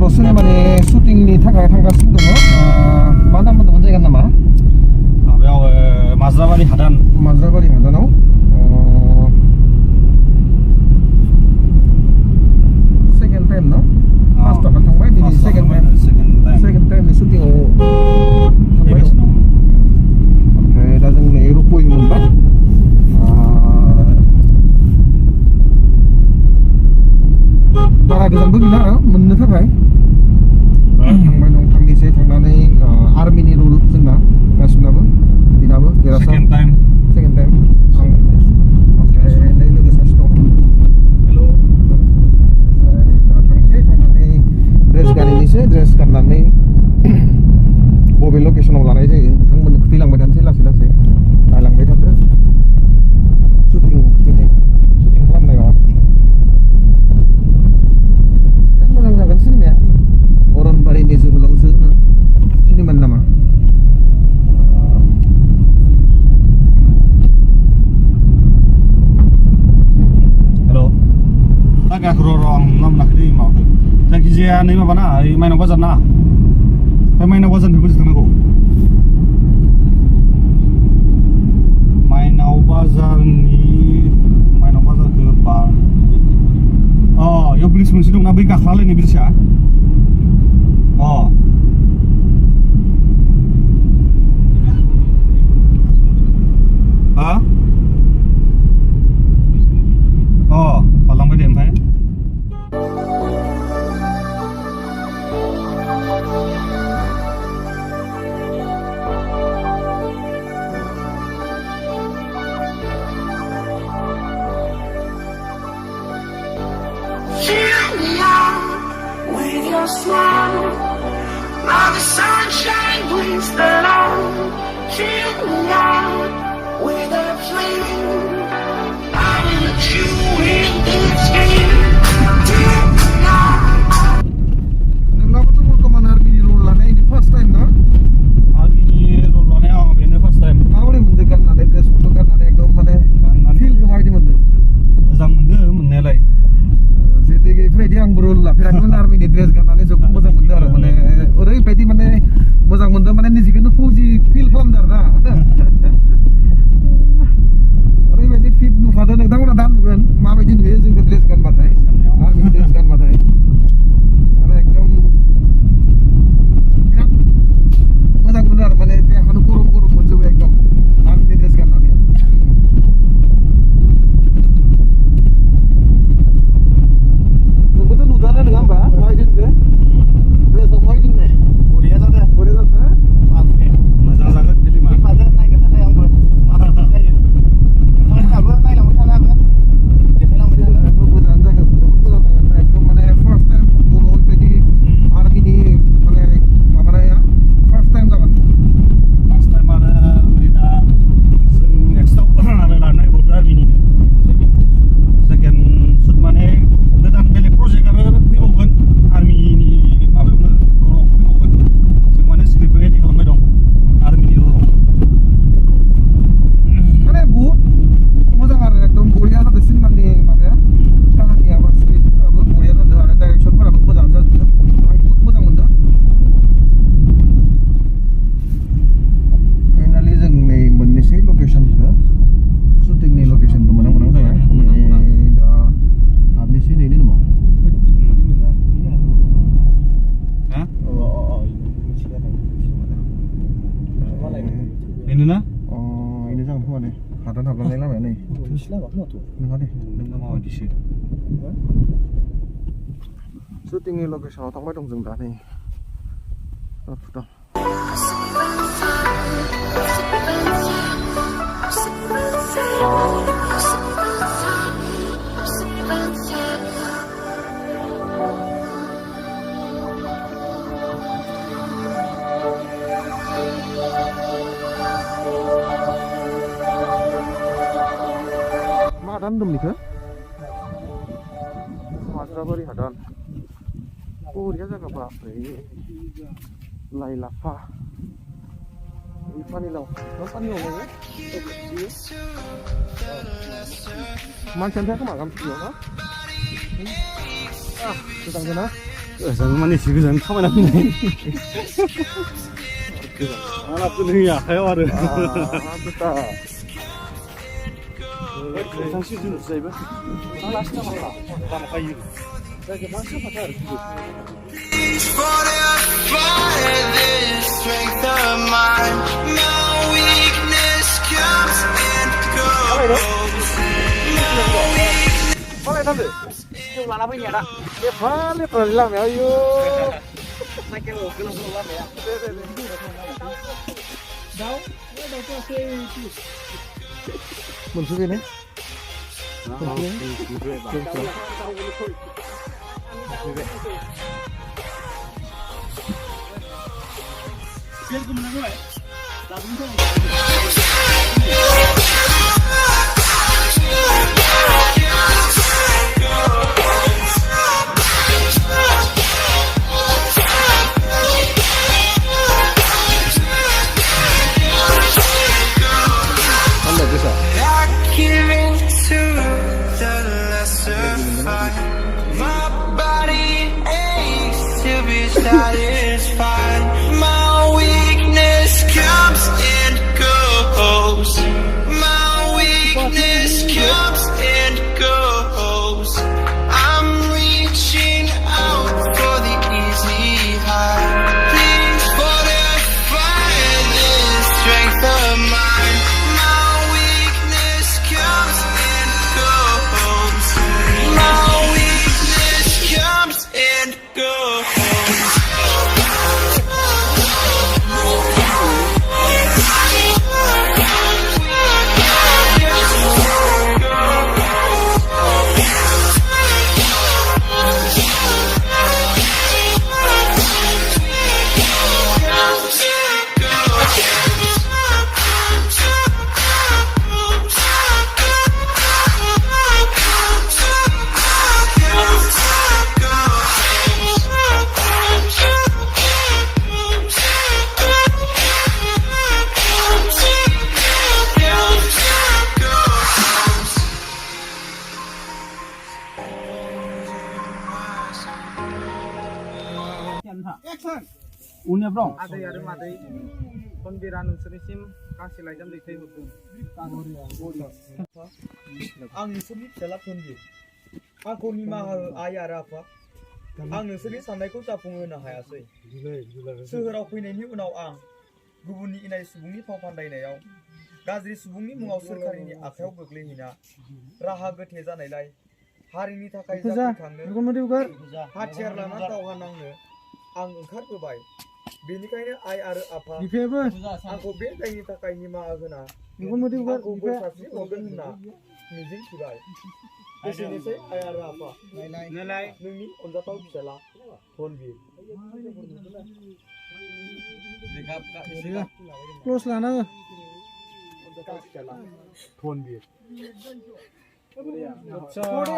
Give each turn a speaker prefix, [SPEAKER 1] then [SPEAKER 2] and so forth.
[SPEAKER 1] बर' सिनेमानि शुटिंनि थाखाय थांगासिनो दङ। मा नाम मोनदोंमोन जायगानि नामा?
[SPEAKER 2] माबायाव माज्राबारि हादान।
[SPEAKER 1] माज्राबारि हादानाव सेकेन्ड टाइम न? फार्स्ट टाइम थांबाय, दिनै सेकेन्ड टाइमनि शुटिंआव थांबाय दं। ओमफ्राय दा जों नै रुप'हि मोनबाय। बारा गोजानबो गैला मोननो थाखाय थांबाय दं। थांनोसै, थांनानै आर्मिनि रुल जोंना गासिनाबो, बिनाबो देरहासार सेकेन्ड टाइम आं ओमफ्राय नै लोगो सासे दं। हेल' दा थांसै, थांनानै ड्रेस गानहैनोसै। ड्रेस गाननानै बबे लकेसनाव लानाय जायो नोंथांमोननो खोथैलांबाय थानोसै लासै लासै। नायलांबाय थादो शुटिं खालामनाय माबा मोजां जागोन सिनेमाया। अरनबारिनि जोहोलावजो सिनेमानि नामा?
[SPEAKER 2] हेल' जायगाखौ र' आं नामनाखै दै माबाखै। जायखिजाया नै माबाना माइनाव बाजार ना, बे माइनाव बाजारनिफ्राय बोजों थांनांगौ। माइनाव बाजारखौ बार इयाव ब्रिज मोनसे दंना, बै गाखोलालायनाय ब्रिजआ। बारलांबाय दे ओमफ्राय।
[SPEAKER 3] With your smile, now the sunshine brings the light. Fill me out with a flame. I want you in this game.
[SPEAKER 1] नोंनाबोथ' बर्थमान आर्मिनि रल लानाय फार्स्ट टाइम ना?
[SPEAKER 2] आर्मिनि रल लानाया बेनो फार्स्ट टाइम।
[SPEAKER 1] माबोरै मोनदों गाननानै, ड्रेसफोरखौ गाननानै एकदम माने फिलखौ माबायदि मोनदों?
[SPEAKER 2] मोजां मोनदों मोननायालाय।
[SPEAKER 1] जेदे गैयैफोरबायदि आंबो रल लाफेराखैमोन। आर्मिनि ड्रेस गाननानै जोबोद मोजां मोनदों आरो माने ओरैबायदि माने मोजां मोनदों, माने निजेखौनो फौजि फिल खालामदों आरो ना। ओरैबायदि फिट नुखादों। नोंथांमोना दा नुगोन माबायदि नुयो जोंखौ ड्रेस गानबाथाय, आर्मिनि ड्रेस गानबाथाय माने एकदम बिराद मोजां मोनो आरो माने देहाखौनो गरम गरम मोनजोबो एकदम आर्मिनि ड्रेस गाननानै। नोंबोथ' नुदोंआनो नङा होमबा माबायदि नुदों ड्रेसआव, माबायदि नुनाय?
[SPEAKER 2] बरिया जादों।
[SPEAKER 1] बरिया जादों।
[SPEAKER 2] मोजां जागोन फिल्मा।
[SPEAKER 4] नायनो थाखाय आंबो जायो। नोंथांमोनहाबो नायलांबाय थानो हागोन, देखायलांबाय थानो हागोन।
[SPEAKER 1] मोजां जागोन, जोबोद मोजां जागोन। एकदम माने फार्स्ट टाइम बर'आव बेबायदि आर्मिनि माने माबानाया फार्स्ट टाइम जागोन।
[SPEAKER 2] फार्स्ट टाइम आरो नै दा जों नेक्स्टआव आरो लानो नागिरबावदों आर्मिनिनो सेकेन्ड शुट, माने गोदान बेलेग प्रजेक्ट आरो फैबावगोन आर्मिनि माबायावनो रलाव फैबावगोन। जों माने स्क्रिप्ट रेडि खालामबाय दं आर्मिनि रलाव।
[SPEAKER 1] माने बहुत मोजां आरो एकदम बरिया जादों सिनेमानि माबाया, काहानिया बा स्क्रिप्टफोराबो बरिया जादों आरो डाइरेक्सनफोराबो मोजां जाजोबदों। आं बहुत मोजां मोनदों। फाइनालि जों नै मोननैसै लकेसनखौ, शुटिंनि लकेसनखौ मोनहां जाबाय। दा हाबनोसै नैनो नामा?
[SPEAKER 2] बेनो ना?
[SPEAKER 1] बेनो जागोन खोमा दे। हादान हाबलांनाय लामाया नै नङा दे,
[SPEAKER 2] नोंना माबायदिसो?
[SPEAKER 1] शुटिंनि लकेसनाव थांबाय दं जों दा नै। मा हादान होनदोंमोन बेखौ? माज्राबारि हादान। बरिया जायगा बापरे, लाइ लाफा, पानिलाव, पानिलाव लायो मानसियानो थाया खोमा गामि ना? गोजान गोना
[SPEAKER 2] गोजान माने एसे गोजान थाबायना फैनाय गोजान आंना नै आखायाव आरो थांसि जुन जायबा लास्ट टाइम बाना फायो जायगा मा साफाथा आरो
[SPEAKER 3] For the fire, this strength of mine. My weakness comes and goes.
[SPEAKER 1] Boleh nanti. Yung mana punya dah. Lepas hilang ya, ayo. Makin lo, kena pulang ya. Daun, daun tu saya itu. Muncul ini.
[SPEAKER 3] I give in to the lesser fight. My body aches to be satisfied. My weakness comes and goes. My weakness comes and goes. I'm reaching out for the easy high. Please fortify this strength of mine. My weakness comes and goes. My weakness comes and goes.
[SPEAKER 4] Unya brong.
[SPEAKER 5] Aदै आरो मादै खनबिरा नोंसोरनिसिम गांसे लाइजाम दैथायहरदों।
[SPEAKER 6] आं नोंसोरनि फिसाला खनबि आंखौ निमाहा हो आइ आरो आफा आं नोंसोरनि साननायखौ जाफुंहोनो हायासै सोहोराव फैनायनि उनाव आं गुबुननि इनाय सुबुंनि फाव फान्दायनायाव गाज्रि सुबुंनि मुङाव सोरखारनि आखायाव गोग्लैहैना राहा गोथे जानायलाय हारिनि थाखाय जाफुंखांनो हाथियार लाना दावहा नांनो आं ओंखारबोबाय बेनिखायनो आइ आरो आफा आंखौ बे दायनि थाखाय निमाहा होना आंखौ बोर सारस्रि हरगोन होनना मिजिं थिबाय एसेनोसै आइ आरो आफा नोंनि अनजाथाव फिसाला धनबीर
[SPEAKER 1] Close lah na.
[SPEAKER 6] फिसाला धनबीर
[SPEAKER 1] Good job.